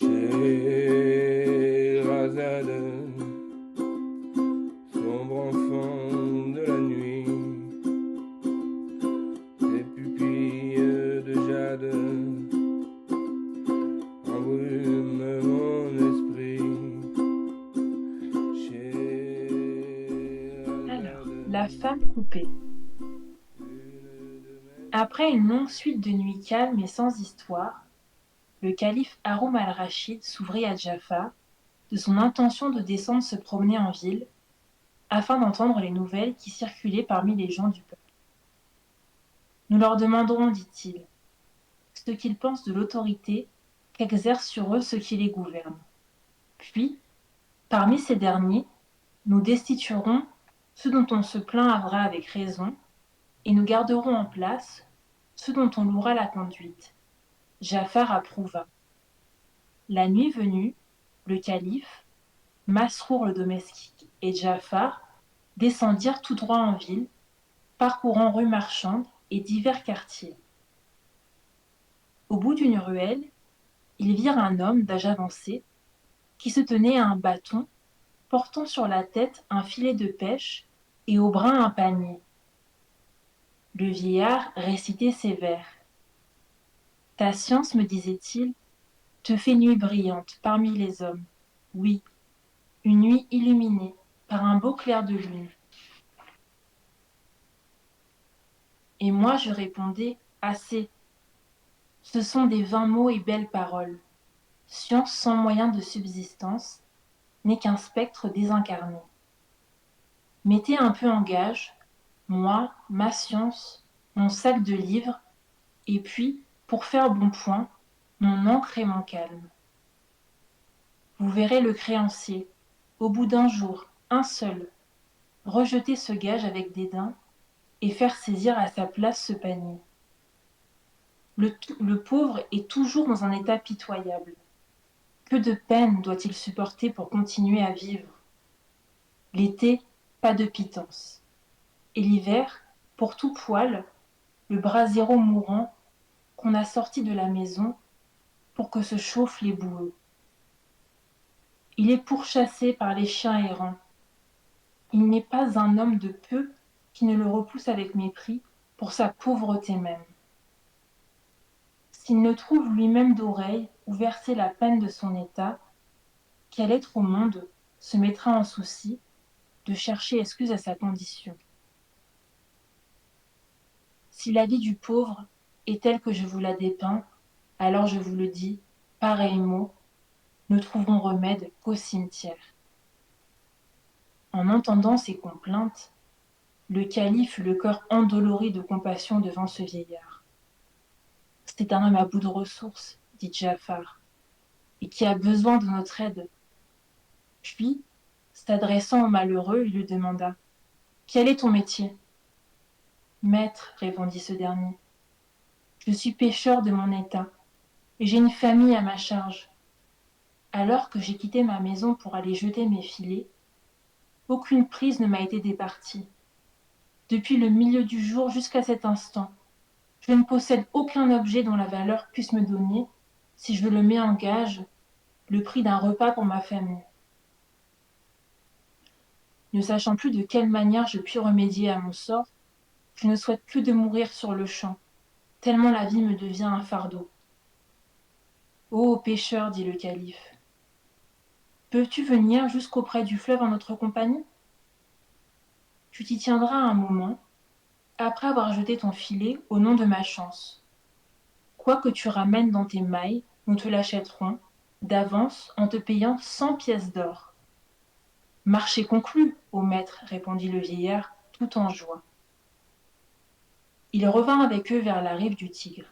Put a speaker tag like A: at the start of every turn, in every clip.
A: Scheherazade, sombre enfant de la nuit, tes pupilles de jade embrument mon esprit.
B: Alors,
A: Scheherazade,
B: la femme coupée.
A: une de mes
B: Après une longue suite de nuits calmes et sans histoire, le calife Haroun al-Rachid s'ouvrit à Jafar de son intention de descendre se promener en ville afin d'entendre les nouvelles qui circulaient parmi les gens du peuple. Nous leur demanderons, dit-il, ce qu'ils pensent de l'autorité qu'exercent sur eux ceux qui les gouvernent. Puis, parmi ces derniers, nous destituerons ceux dont on se plaindra avec raison et nous garderons en place ceux dont on louera la conduite. Jafar approuva. La nuit venue, le calife, Masrour le domestique et Jafar descendirent tout droit en ville, parcourant rues marchandes et divers quartiers. Au bout d'une ruelle, ils virent un homme d'âge avancé qui se tenait à un bâton, portant sur la tête un filet de pêche et au bras un panier. Le vieillard récitait ces vers. Ta science, me disait-il, te fait nuit brillante parmi les hommes. Oui, une nuit illuminée par un beau clair de lune. Et moi je répondais, assez, ce sont des vains mots et belles paroles. Science sans moyen de subsistance n'est qu'un spectre désincarné. Mettez un peu en gage, moi, ma science, mon sac de livres, et puis, pour faire bon point, mon encre et mon calme. Vous verrez le créancier, au bout d'un jour, un seul, rejeter ce gage avec dédain et faire saisir à sa place ce panier. Le pauvre est toujours dans un état pitoyable. Que de peine doit-il supporter pour continuer à vivre? L'été, pas de pitance. Et l'hiver, pour tout poil, le brasero mourant qu'on a sorti de la maison pour que se chauffent les boueux. Il est pourchassé par les chiens errants. Il n'est pas un homme de peu qui ne le repousse avec mépris pour sa pauvreté même. S'il ne trouve lui-même d'oreille où verser la peine de son état, quel être au monde se mettra en souci de chercher excuse à sa condition? Si la vie du pauvre est telle que je vous la dépeins, alors je vous le dis, pareils mots ne trouveront remède qu'au cimetière. En entendant ces complaintes, le calife eut le cœur endolori de compassion devant ce vieillard. C'est un homme à bout de ressources, dit Jafar, et qui a besoin de notre aide. Puis, s'adressant au malheureux, il lui demanda: quel est ton métier? Maître, répondit ce dernier, je suis pêcheur de mon état, et j'ai une famille à ma charge. Alors que j'ai quitté ma maison pour aller jeter mes filets, aucune prise ne m'a été départie. Depuis le milieu du jour jusqu'à cet instant, je ne possède aucun objet dont la valeur puisse me donner, si je le mets en gage, le prix d'un repas pour ma famille. Ne sachant plus de quelle manière je puis remédier à mon sort, je ne souhaite que de mourir sur le champ, tellement la vie me devient un fardeau. Ô pécheur, dit le calife, peux-tu venir jusqu'auprès du fleuve en notre compagnie? Tu t'y tiendras un moment, après avoir jeté ton filet au nom de ma chance. Quoi que tu ramènes dans tes mailles, nous te l'achèterons, d'avance, en te payant 100 pièces d'or. Marché conclu, ô maître, répondit le vieillard, tout en joie. Il revint avec eux vers la rive du Tigre.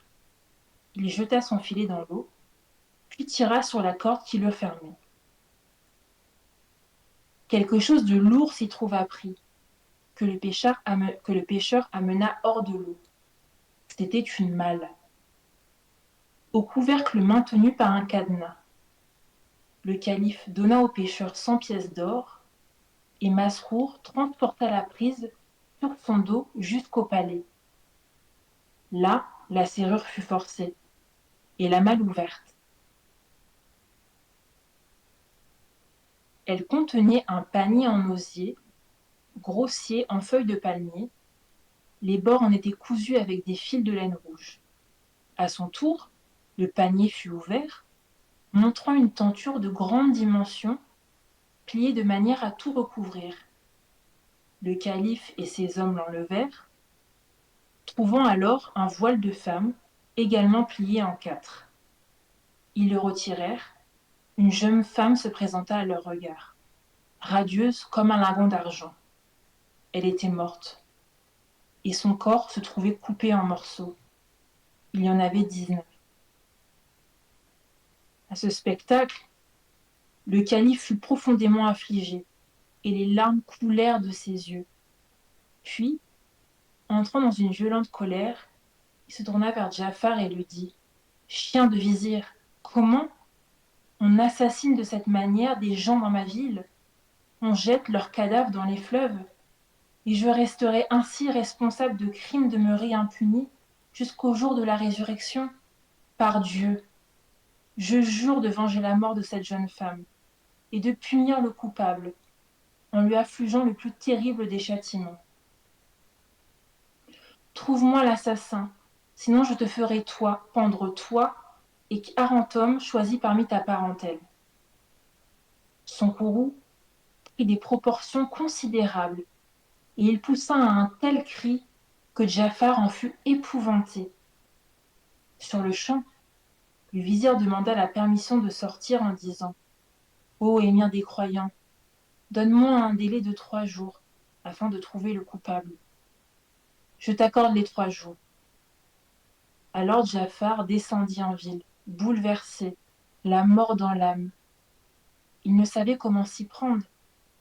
B: Il jeta son filet dans l'eau, puis tira sur la corde qui le fermait. Quelque chose de lourd s'y trouva pris, que le pêcheur amena hors de l'eau. C'était une malle, au couvercle maintenu par un cadenas. Le calife donna au pêcheur 100 pièces d'or, et Masrour transporta la prise sur son dos jusqu'au palais. Là, la serrure fut forcée, et la malle ouverte. Elle contenait un panier en osier, grossier en feuilles de palmier. Les bords en étaient cousus avec des fils de laine rouge. À son tour, le panier fut ouvert, montrant une tenture de grande dimension, pliée de manière à tout recouvrir. Le calife et ses hommes l'enlevèrent, trouvant alors un voile de femme, également plié en 4. Ils le retirèrent. Une jeune femme se présenta à leurs regards, radieuse comme un lagon d'argent. Elle était morte, et son corps se trouvait coupé en morceaux. Il y en avait 19. À ce spectacle, le calife fut profondément affligé, et les larmes coulèrent de ses yeux. Puis, entrant dans une violente colère, il se tourna vers Ja'far et lui dit : « Chien de vizir, comment on assassine de cette manière des gens dans ma ville ? On jette leurs cadavres dans les fleuves, et je resterai ainsi responsable de crimes demeurés impunis jusqu'au jour de la résurrection ? Par Dieu, je jure de venger la mort de cette jeune femme et de punir le coupable en lui affligeant le plus terrible des châtiments. Trouve-moi l'assassin, sinon je te ferai pendre toi et 40 hommes choisis parmi ta parentèle. » Son courroux prit des proportions considérables, et il poussa un tel cri que Ja'far en fut épouvanté. Sur le champ, le vizir demanda la permission de sortir en disant : « Ô émir des croyants, donne-moi un délai de 3 jours afin de trouver le coupable. Je t'accorde les 3 jours. » Alors Ja'far descendit en ville, bouleversé, la mort dans l'âme. Il ne savait comment s'y prendre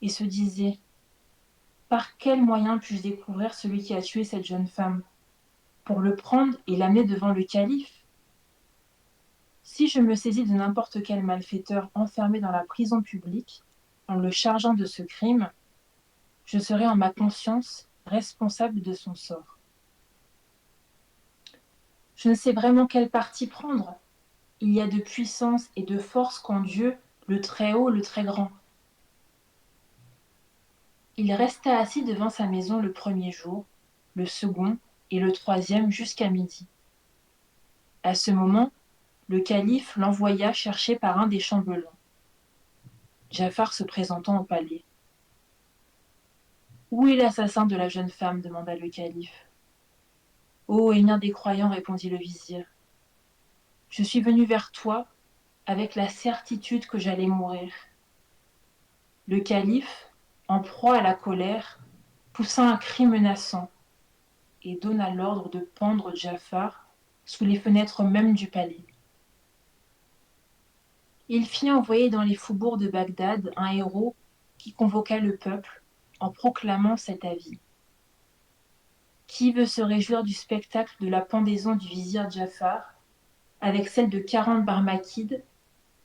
B: et se disait : « Par quel moyen puis-je découvrir celui qui a tué cette jeune femme, pour le prendre et l'amener devant le calife ? Si je me saisis de n'importe quel malfaiteur enfermé dans la prison publique, en le chargeant de ce crime, je serai en ma conscience responsable de son sort. Je ne sais vraiment quel parti prendre. Il y a de puissance et de force qu'en Dieu, le Très-Haut, le Très-Grand. » Il resta assis devant sa maison le premier jour, le second et le troisième jusqu'à midi. À ce moment, le calife l'envoya chercher par un des chambellans. Ja'far se présentant au palais. « Où est l'assassin de la jeune femme ? demanda le calife. « Ô émir des croyants, répondit le vizir, je suis venu vers toi avec la certitude que j'allais mourir. » Le calife, en proie à la colère, poussa un cri menaçant et donna l'ordre de pendre Ja'far sous les fenêtres mêmes du palais. Il fit envoyer dans les faubourgs de Bagdad un héraut qui convoqua le peuple en proclamant cet avis. Qui veut se réjouir du spectacle de la pendaison du vizir Ja'far, avec celle de 40 Barmakides,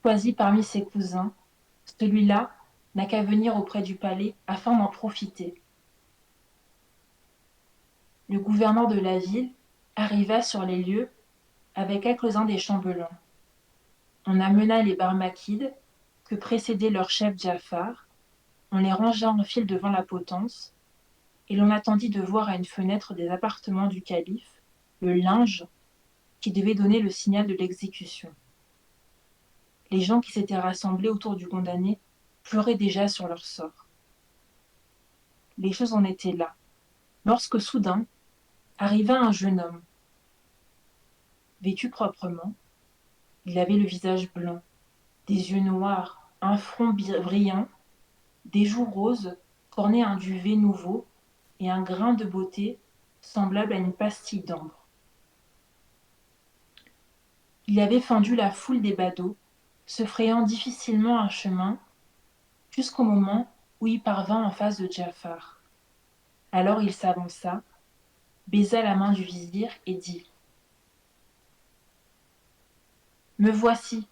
B: choisis parmi ses cousins, celui-là n'a qu'à venir auprès du palais afin d'en profiter. Le gouverneur de la ville arriva sur les lieux avec quelques-uns des chambellans. On amena les Barmakides, que précédait leur chef Ja'far, on les rangea en file devant la potence, et l'on attendit de voir à une fenêtre des appartements du calife le linge qui devait donner le signal de l'exécution. Les gens qui s'étaient rassemblés autour du condamné pleuraient déjà sur leur sort. Les choses en étaient là, lorsque soudain arriva un jeune homme. Vêtu proprement, il avait le visage blanc, des yeux noirs, un front brillant, des joues roses qu'ornait un duvet nouveau et un grain de beauté semblable à une pastille d'ambre. Il avait fendu la foule des badauds, se frayant difficilement un chemin, jusqu'au moment où il parvint en face de Ja'far. Alors il s'avança, baisa la main du vizir et dit : « Me voici,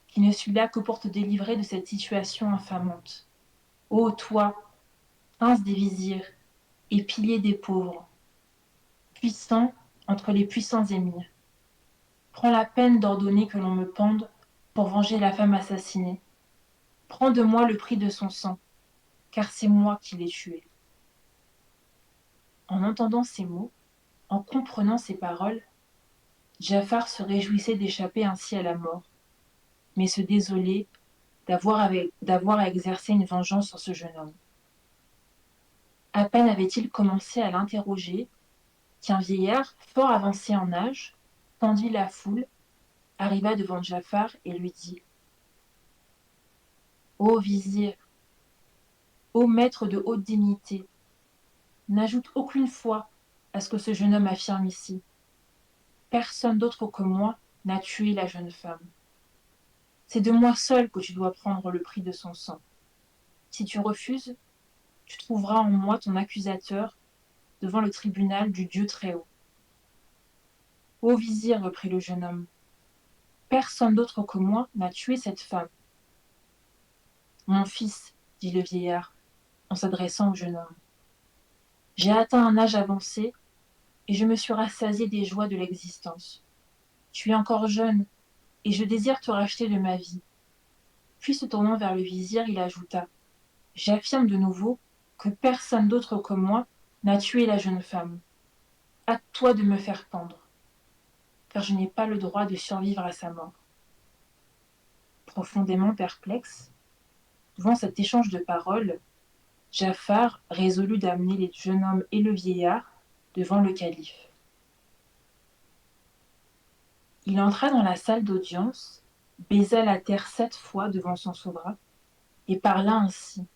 B: qui ne suis là que pour te délivrer de cette situation infamante. Ô toi, prince des vizirs et pilier des pauvres, puissant entre les puissants émirs, prends la peine d'ordonner que l'on me pende pour venger la femme assassinée. Prends de moi le prix de son sang, car c'est moi qui l'ai tué. » En entendant ces mots, en comprenant ces paroles, Jafar se réjouissait d'échapper ainsi à la mort, mais se désolait d'avoir à exercer une vengeance sur ce jeune homme. À peine avait-il commencé à l'interroger qu'un vieillard, fort avancé en âge, tendit la foule, arriva devant Jafar et lui dit: « Ô vizir, ô maître de haute dignité, n'ajoute aucune foi à ce que ce jeune homme affirme ici. Personne d'autre que moi n'a tué la jeune femme. C'est de moi seul que tu dois prendre le prix de son sang. Si tu refuses, tu trouveras en moi ton accusateur devant le tribunal du Dieu Très-Haut. » « Ô vizir, reprit le jeune homme, personne d'autre que moi n'a tué cette femme. »« Mon fils, dit le vieillard, en s'adressant au jeune homme, j'ai atteint un âge avancé et je me suis rassasié des joies de l'existence. Tu es encore jeune et je désire te racheter de ma vie. » Puis se tournant vers le vizir, il ajouta: « J'affirme de nouveau que personne d'autre que moi n'a tué la jeune femme. À toi de me faire pendre, car je n'ai pas le droit de survivre à sa mort. » Profondément perplexe, devant cet échange de paroles, Jafar résolut d'amener le jeune homme et le vieillard devant le calife. Il entra dans la salle d'audience, baisa la terre 7 fois devant son souverain, et parla ainsi: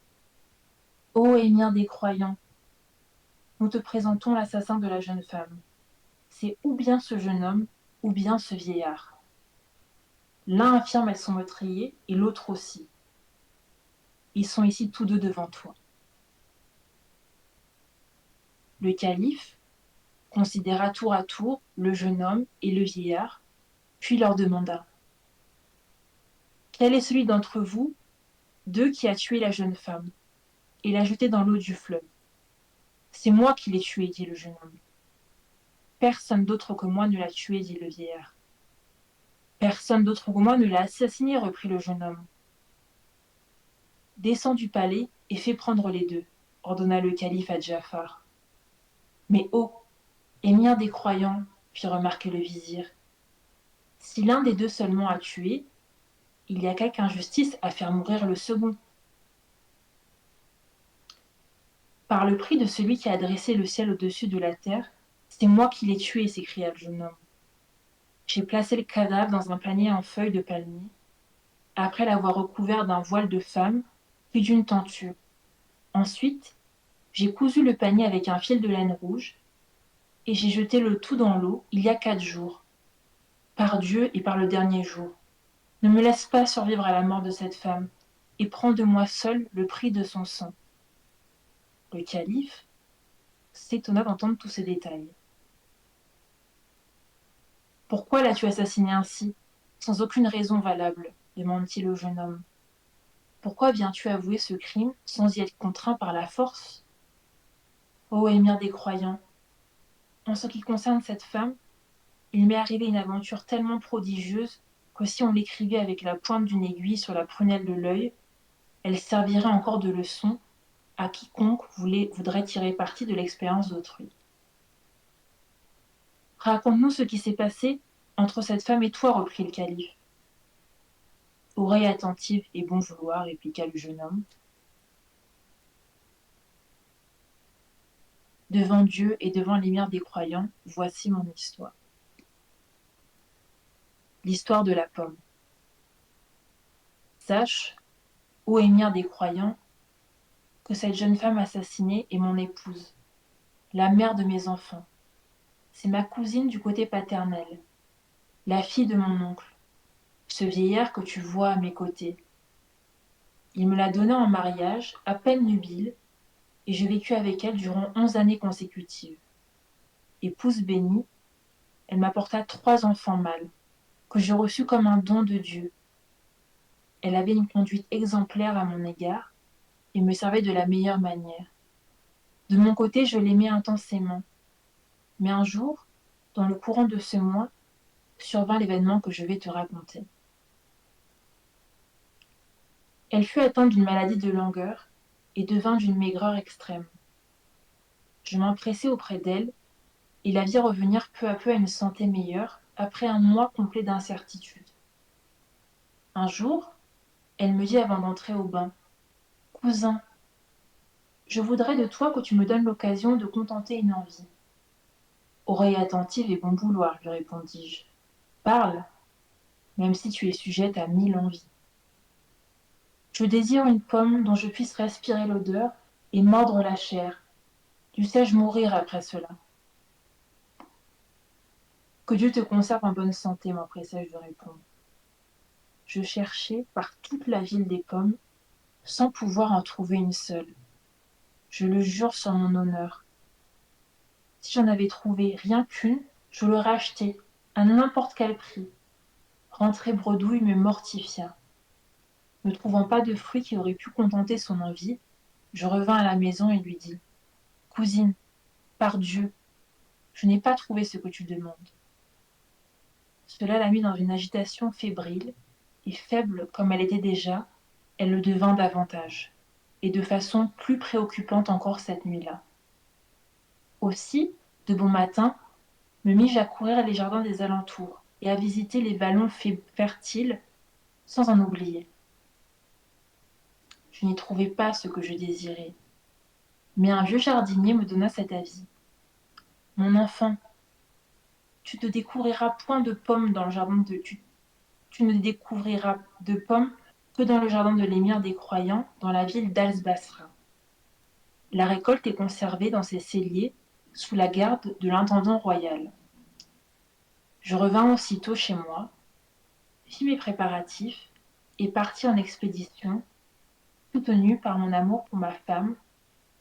B: « Ô émir des croyants, nous te présentons l'assassin de la jeune femme. C'est ou bien ce jeune homme, ou bien ce vieillard. L'un affirme être son meurtrier, et l'autre aussi. Ils sont ici tous deux devant toi. » Le calife considéra tour à tour le jeune homme et le vieillard, puis leur demanda: « Quel est celui d'entre vous deux qui a tué la jeune femme et l'a jetée dans l'eau du fleuve? » « C'est moi qui l'ai tuée, dit le jeune homme. »« Personne d'autre que moi ne l'a tuée, dit le vieillard. »« Personne d'autre que moi ne l'a assassinée, reprit le jeune homme. »« Descends du palais et fais prendre les deux, ordonna le calife à Jafar. »« Mais oh, émir des croyants, fit remarquer le vizir, si l'un des deux seulement a tué, il y a quelque injustice à faire mourir le second. » « Par le prix de celui qui a dressé le ciel au-dessus de la terre, c'est moi qui l'ai tué, s'écria le jeune homme. J'ai placé le cadavre dans un panier en feuilles de palmier, après l'avoir recouvert d'un voile de femme, puis d'une tenture. Ensuite, j'ai cousu le panier avec un fil de laine rouge, et j'ai jeté le tout dans l'eau il y a 4 jours. Par Dieu et par le dernier jour, ne me laisse pas survivre à la mort de cette femme, et prends de moi seul le prix de son sang. » Le calife s'étonna d'entendre tous ces détails. « Pourquoi l'as-tu assassiné ainsi, sans aucune raison valable ?» demanda-t-il au jeune homme. « Pourquoi viens-tu avouer ce crime sans y être contraint par la force ? Ô émir des croyants, en ce qui concerne cette femme, il m'est arrivé une aventure tellement prodigieuse que si on l'écrivait avec la pointe d'une aiguille sur la prunelle de l'œil, elle servirait encore de leçon à quiconque voudrait tirer parti de l'expérience d'autrui. Raconte-nous ce qui s'est passé entre cette femme et toi, reprit le calife. Oreille attentive et bon vouloir, répliqua le jeune homme. Devant Dieu et devant l'émir des croyants, voici mon histoire. L'histoire de la pomme. Sache, ô émir des croyants, que cette jeune femme assassinée est mon épouse, la mère de mes enfants. C'est ma cousine du côté paternel, la fille de mon oncle, ce vieillard que tu vois à mes côtés. Il me l'a donnée en mariage, à peine nubile, et je vécus avec elle durant 11 années consécutives. Épouse bénie, elle m'apporta 3 enfants mâles, que je reçus comme un don de Dieu. Elle avait une conduite exemplaire à mon égard, et me servait de la meilleure manière. De mon côté, je l'aimais intensément. Mais un jour, dans le courant de ce mois, survint l'événement que je vais te raconter. Elle fut atteinte d'une maladie de langueur et devint d'une maigreur extrême. Je m'empressai auprès d'elle et la vis revenir peu à peu à une santé meilleure après un mois complet d'incertitude. Un jour, elle me dit avant d'entrer au bain: Cousin, je voudrais de toi que tu me donnes l'occasion de contenter une envie. Oreille attentive et bon vouloir, lui répondis-je. Parle, même si tu es sujette à 1000 envies. Je désire une pomme dont je puisse respirer l'odeur et mordre la chair. Dussé-je mourir après cela? Que Dieu te conserve en bonne santé, m'empressai-je de répondre. Je cherchai par toute la ville des pommes, sans pouvoir en trouver une seule. Je le jure sur mon honneur. Si j'en avais trouvé rien qu'une, je l'aurais achetée, à n'importe quel prix. Rentrer bredouille me mortifia. Ne trouvant pas de fruit qui aurait pu contenter son envie, je revins à la maison et lui dis: Cousine, par Dieu, je n'ai pas trouvé ce que tu demandes. Cela la mit dans une agitation fébrile, et faible comme elle était déjà, elle le devint davantage, et de façon plus préoccupante encore cette nuit-là. Aussi, de bon matin, me mis-je à courir les jardins des alentours et à visiter les vallons fertiles sans en oublier. Je n'y trouvai pas ce que je désirais, mais un vieux jardinier me donna cet avis. Mon enfant, tu ne découvriras point de pommes dans le jardin de tu ne découvriras de pommes que dans le jardin de l'émir des croyants, dans la ville d'Al-Basra. La récolte est conservée dans ses celliers, sous la garde de l'intendant royal. Je revins aussitôt chez moi, fis mes préparatifs, et partis en expédition, soutenu par mon amour pour ma femme,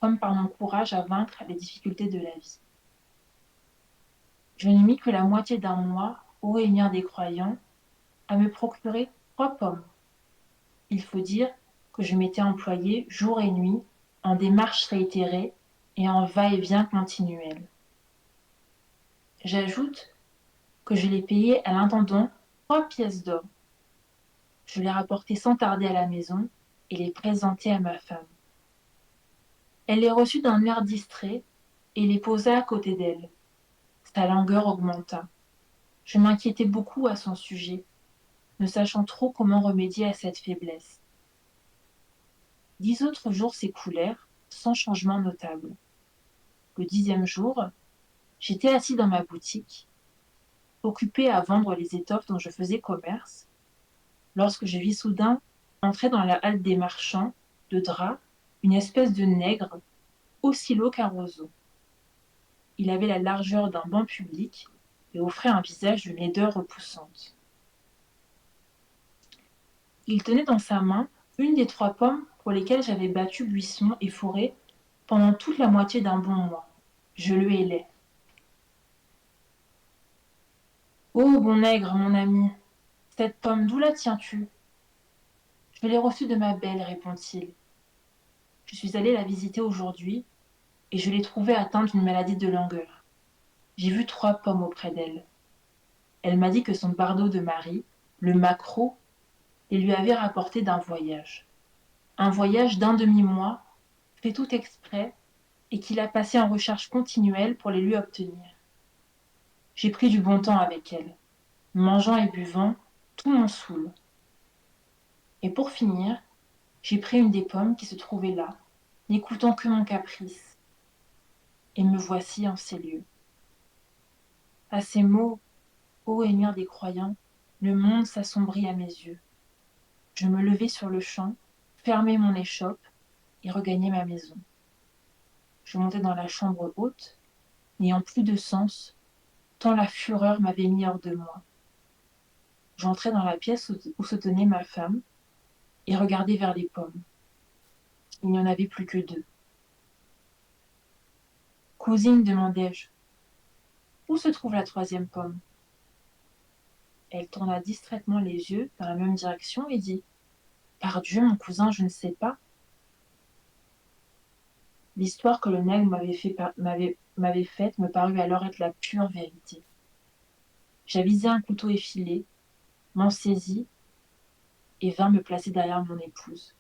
B: comme par mon courage à vaincre les difficultés de la vie. Je n'ai mis que la moitié d'un mois, ô émir des croyants, à me procurer 3 pommes. Il faut dire que je m'étais employé jour et nuit en démarches réitérées et en va-et-vient continuel. J'ajoute que je l'ai payé à l'intendant 3 pièces d'or. Je les rapportai sans tarder à la maison et les présentai à ma femme. Elle les reçut d'un air distrait et les posa à côté d'elle. Sa langueur augmenta. Je m'inquiétais beaucoup à son sujet, ne sachant trop comment remédier à cette faiblesse. 10 autres jours s'écoulèrent, sans changement notable. Le 10e jour, j'étais assis dans ma boutique, occupé à vendre les étoffes dont je faisais commerce, lorsque je vis soudain entrer dans la halle des marchands de draps une espèce de nègre, aussi lot qu'un roseau. Il avait la largeur d'un banc public et offrait un visage d'une laideur repoussante. Il tenait dans sa main une des 3 pommes pour lesquelles j'avais battu buisson et forêt pendant toute la moitié d'un bon mois. Je le hélais. Ô bon nègre, mon ami, cette pomme, d'où la tiens-tu? Je l'ai reçue de ma belle, répond-il. Je suis allé la visiter aujourd'hui et je l'ai trouvée atteinte d'une maladie de langueur. J'ai vu 3 pommes auprès d'elle. Elle m'a dit que son bardeau de mari, le maquereau, les lui avait rapportés d'un voyage. Un voyage d'un demi-mois, fait tout exprès, et qu'il a passé en recherche continuelle pour les lui obtenir. J'ai pris du bon temps avec elle. Mangeant et buvant, tout m'en saoule. Et pour finir, j'ai pris une des pommes qui se trouvait là, n'écoutant que mon caprice. Et me voici en ces lieux. À ces mots, ô émir des croyants, le monde s'assombrit à mes yeux. Je me levai sur-le-champ, fermai mon échoppe et regagnai ma maison. Je montai dans la chambre haute, n'ayant plus de sens, tant la fureur m'avait mis hors de moi. J'entrai dans la pièce où se tenait ma femme et regardai vers les pommes. Il n'y en avait plus que 2. Cousine, demandai-je, où se trouve la 3e pomme? Elle tourna distraitement les yeux dans la même direction et dit: Pardieu, mon cousin, je ne sais pas. L'histoire que le nègre m'avait faite me parut alors être la pure vérité. J'avisai un couteau effilé, m'en saisis et vint me placer derrière mon épouse.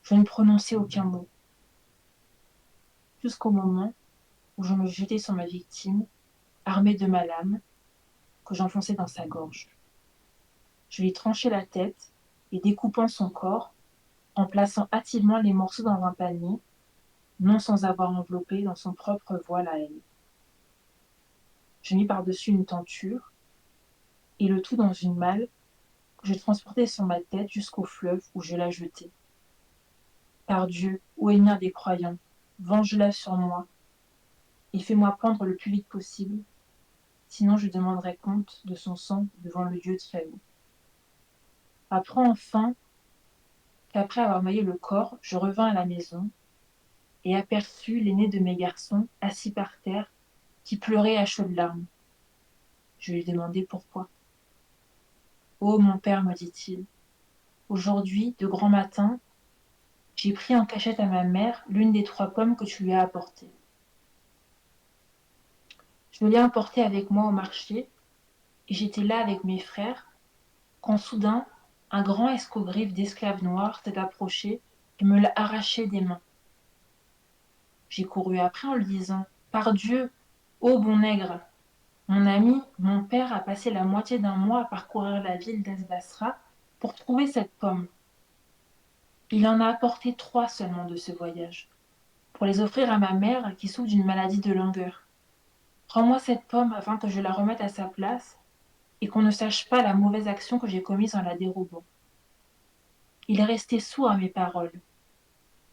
B: Je ne prononçai aucun mot, jusqu'au moment où je me jetai sur ma victime, armée de ma lame, que j'enfonçai dans sa gorge. Je lui tranchai la tête et découpant son corps, en plaçant hâtivement les morceaux dans un panier, non sans avoir enveloppé dans son propre voile à elle. Je mis par-dessus une tenture, et le tout dans une malle que je transportai sur ma tête jusqu'au fleuve où je la jetai. Par Dieu, ô émir des croyants, venge-la sur moi, et fais-moi pendre le plus vite possible, sinon je demanderai compte de son sang devant le Dieu très haut. Apprends enfin qu'après avoir noyé le corps, je revins à la maison, et aperçus l'aîné de mes garçons assis par terre, qui pleurait à chaudes larmes. Je lui demandai pourquoi. Oh, mon père, me dit-il, aujourd'hui, de grand matin, j'ai pris en cachette à ma mère l'une des 3 pommes que tu lui as apportées. Je l'ai emportée avec moi au marché, et j'étais là avec mes frères, quand soudain, un grand escogriffe d'esclave noir s'est approché et me l'a arraché des mains. J'ai couru après en lui disant: Pardieu, ô bon nègre, mon ami, mon père a passé la moitié d'un mois à parcourir la ville d'Esbasra pour trouver cette pomme. Il en a apporté 3 seulement de ce voyage, pour les offrir à ma mère qui souffre d'une maladie de langueur. Rends-moi cette pomme afin que je la remette à sa place et qu'on ne sache pas la mauvaise action que j'ai commise en la dérobant. Il est resté sourd à mes paroles.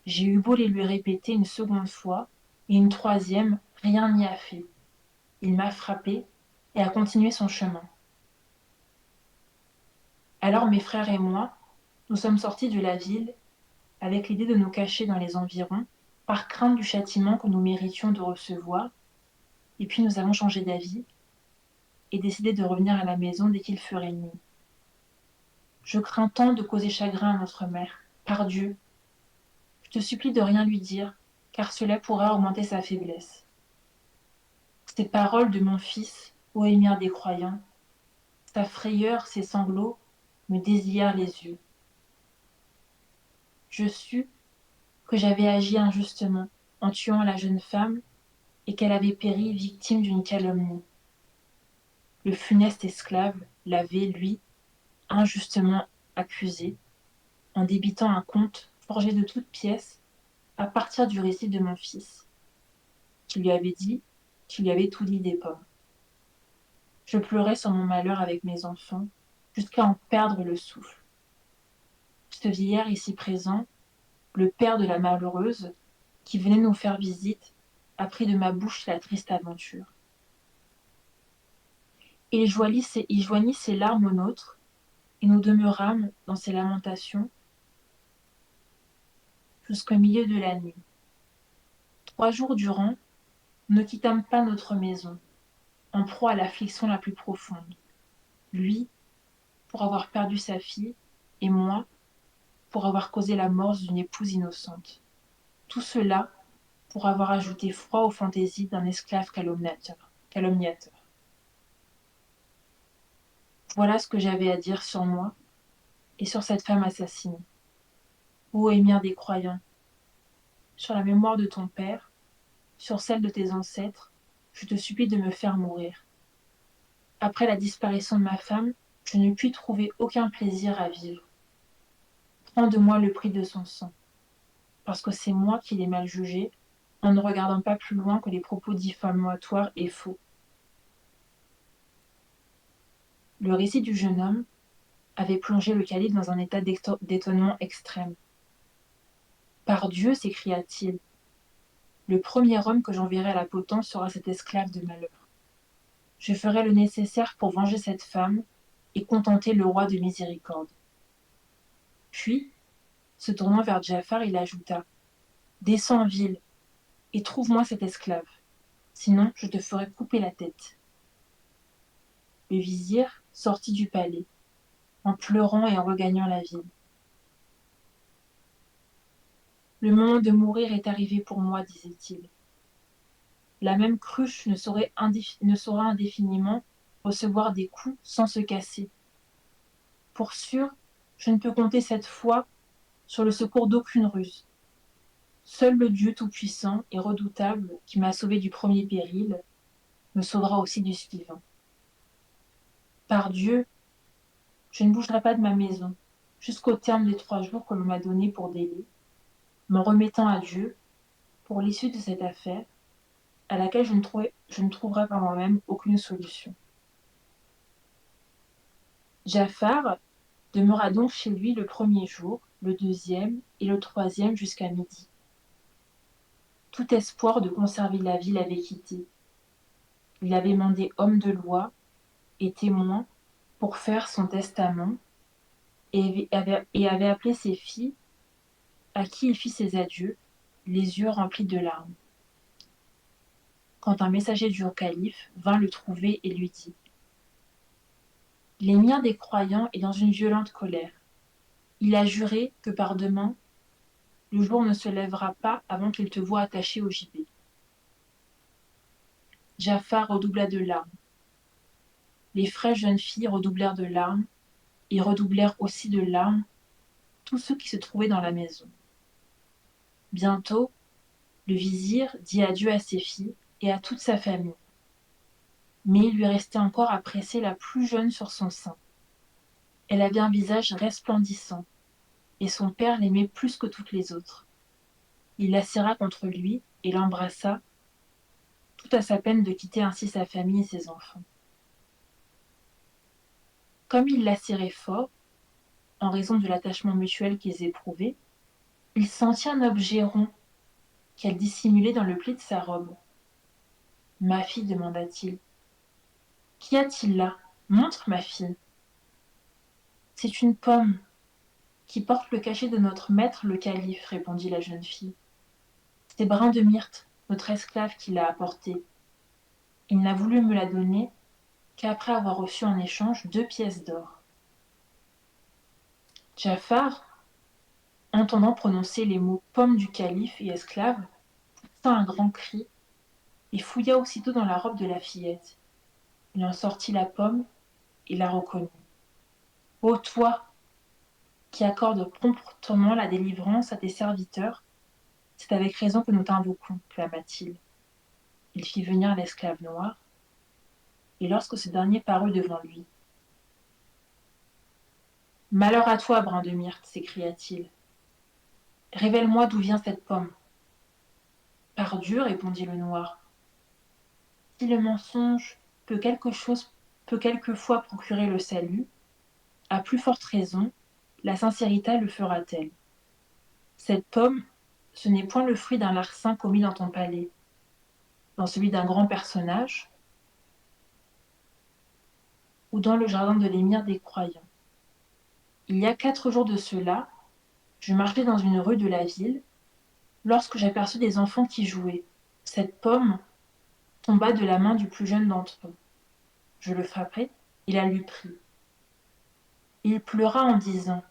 B: J'ai eu beau les lui répéter une seconde fois, et une troisième, rien n'y a fait. Il m'a frappé et a continué son chemin. Alors mes frères et moi, nous sommes sortis de la ville avec l'idée de nous cacher dans les environs, par crainte du châtiment que nous méritions de recevoir, et puis nous avons changé d'avis et décidé de revenir à la maison dès qu'il ferait nuit. Je crains tant de causer chagrin à notre mère. Par Dieu, je te supplie de rien lui dire, car cela pourrait augmenter sa faiblesse. Ces paroles de mon fils, ô émir des croyants, sa frayeur, ses sanglots, me désillèrent les yeux. Je sus que j'avais agi injustement en tuant la jeune femme et qu'elle avait péri victime d'une calomnie. Le funeste esclave l'avait, lui, injustement accusé, en débitant un conte forgé de toutes pièces à partir du récit de mon fils, qui lui avait dit qu'il lui avait tout dit des pommes. Je pleurais sur mon malheur avec mes enfants, jusqu'à en perdre le souffle. Ce vieillard ici présent, le père de la malheureuse, qui venait nous faire visite, apprit de ma bouche la triste aventure. Et il joignit ses larmes aux nôtres, et nous demeurâmes dans ces lamentations jusqu'au milieu de la nuit. 3 jours durant, nous ne quittâmes pas notre maison, en proie à l'affliction la plus profonde. Lui, pour avoir perdu sa fille, et moi, pour avoir causé la mort d'une épouse innocente. Tout cela pour avoir ajouté froid aux fantaisies d'un esclave calomniateur. Voilà ce que j'avais à dire sur moi et sur cette femme assassinée. Ô émir des croyants, sur la mémoire de ton père, sur celle de tes ancêtres, je te supplie de me faire mourir. Après la disparition de ma femme, je ne puis trouver aucun plaisir à vivre. Prends de moi le prix de son sang, parce que c'est moi qui l'ai mal jugé, en ne regardant pas plus loin que les propos diffamatoires et faux. Le récit du jeune homme avait plongé le calife dans un état d'étonnement extrême. Par Dieu, s'écria-t-il, le premier homme que j'enverrai à la potence sera cet esclave de malheur. Je ferai le nécessaire pour venger cette femme et contenter le roi de miséricorde. Puis, se tournant vers Jafar, il ajouta: Descends en ville et trouve-moi cet esclave, sinon je te ferai couper la tête. Le vizir sortit du palais, en pleurant et en regagnant la ville. Le moment de mourir est arrivé pour moi, disait-il. La même cruche ne saura indéfiniment recevoir des coups sans se casser. Pour sûr, je ne peux compter cette fois sur le secours d'aucune ruse. Seul le Dieu tout-puissant et redoutable qui m'a sauvé du premier péril me sauvera aussi du suivant. Par Dieu, je ne bougerai pas de ma maison jusqu'au terme des 3 jours que l'on m'a donnés pour délai, m'en remettant à Dieu pour l'issue de cette affaire à laquelle je ne trouverai par moi-même aucune solution. Jafar demeura donc chez lui le premier jour, le deuxième et le troisième jusqu'à midi. Tout espoir de conserver la vie l'avait quitté. Il avait mandé homme de loi et témoin pour faire son testament et avait appelé ses filles, à qui il fit ses adieux, les yeux remplis de larmes. Quand un messager du calife vint le trouver et lui dit: L'émir des croyants est dans une violente colère. Il a juré que par demain, le jour ne se lèvera pas avant qu'il te voie attaché au gibet. Jafar redoubla de larmes. Les fraîches jeunes filles redoublèrent de larmes, et redoublèrent aussi de larmes tous ceux qui se trouvaient dans la maison. Bientôt, le vizir dit adieu à ses filles et à toute sa famille. Mais il lui restait encore à presser la plus jeune sur son sein. Elle avait un visage resplendissant, et son père l'aimait plus que toutes les autres. Il la serra contre lui et l'embrassa, tout à sa peine de quitter ainsi sa famille et ses enfants. Comme il la serrait fort, en raison de l'attachement mutuel qu'ils éprouvaient, il sentit un objet rond qu'elle dissimulait dans le pli de sa robe. « Ma fille, demanda-t-il, qu'y a-t-il là? Montre, ma fille. » C'est une pomme qui porte le cachet de notre maître le calife, répondit la jeune fille. C'est Brin de Myrte, notre esclave, qui l'a apportée. Il n'a voulu me la donner qu'après avoir reçu en échange 2 pièces d'or. Jafar, entendant prononcer les mots pomme du calife et esclave, poussa un grand cri et fouilla aussitôt dans la robe de la fillette. Il en sortit la pomme et la reconnut. Ô toi, qui accordes promptement la délivrance à tes serviteurs, c'est avec raison que nous t'invoquons, clama-t-il. Il fit venir l'esclave noir, et lorsque ce dernier parut devant lui: Malheur à toi, Brin de Myrte, s'écria-t-il. Révèle-moi d'où vient cette pomme. Par Dieu, répondit le noir, si le mensonge peut quelquefois procurer le salut, à plus forte raison, la sincérité le fera-t-elle. Cette pomme, ce n'est point le fruit d'un larcin commis dans ton palais, dans celui d'un grand personnage, ou dans le jardin de l'émir des croyants. Il y a 4 jours de cela, je marchais dans une rue de la ville, lorsque j'aperçus des enfants qui jouaient. Cette pomme tomba de la main du plus jeune d'entre eux. Je le frappai, il la lui prit. Il pleura en disant: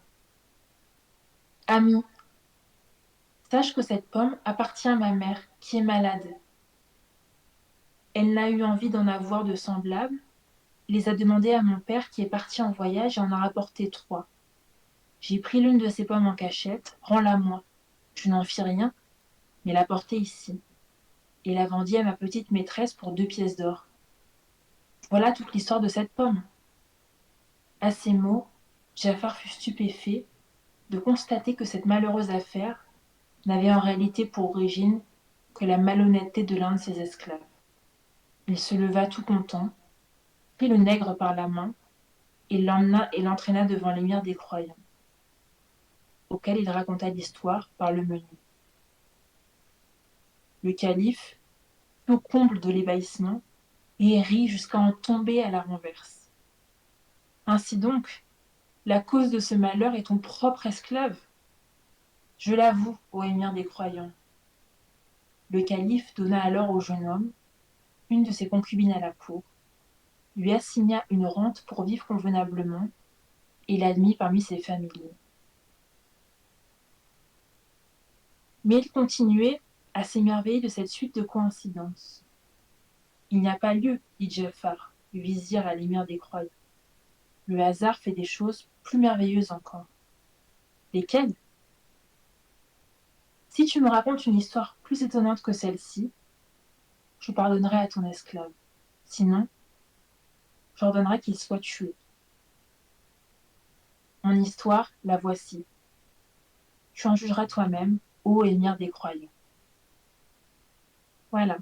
B: Ami, sache que cette pomme appartient à ma mère, qui est malade. Elle n'a eu envie d'en avoir de semblables, les a demandées à mon père qui est parti en voyage et en a rapporté 3. J'ai pris l'une de ces pommes en cachette, rends-la-moi. Je n'en fis rien, mais la portai ici, et la vendis à ma petite maîtresse pour 2 pièces d'or. Voilà toute l'histoire de cette pomme. À ces mots, Jafar fut stupéfait de constater que cette malheureuse affaire n'avait en réalité pour origine que la malhonnêteté de l'un de ses esclaves. Il se leva tout content, prit le nègre par la main et l'emmena et l'entraîna devant l'émir des croyants, auquel il raconta l'histoire par le menu. Le calife fut au comble de l'ébahissement et rit jusqu'à en tomber à la renverse. Ainsi donc, la cause de ce malheur est ton propre esclave. Je l'avoue, ô émir des croyants. Le calife donna alors au jeune homme une de ses concubines à la cour, lui assigna une rente pour vivre convenablement et l'admit parmi ses familiers. Mais il continuait à s'émerveiller de cette suite de coïncidences. Il n'y a pas lieu, dit Jafar, le vizir à l'émir des croyants. Le hasard fait des choses plus merveilleuses encore. Lesquelles? Si tu me racontes une histoire plus étonnante que celle-ci, je pardonnerai à ton esclave. Sinon, j'ordonnerai qu'il soit tué. Mon histoire, la voici. Tu en jugeras toi-même, ô émir des croyants. Voilà.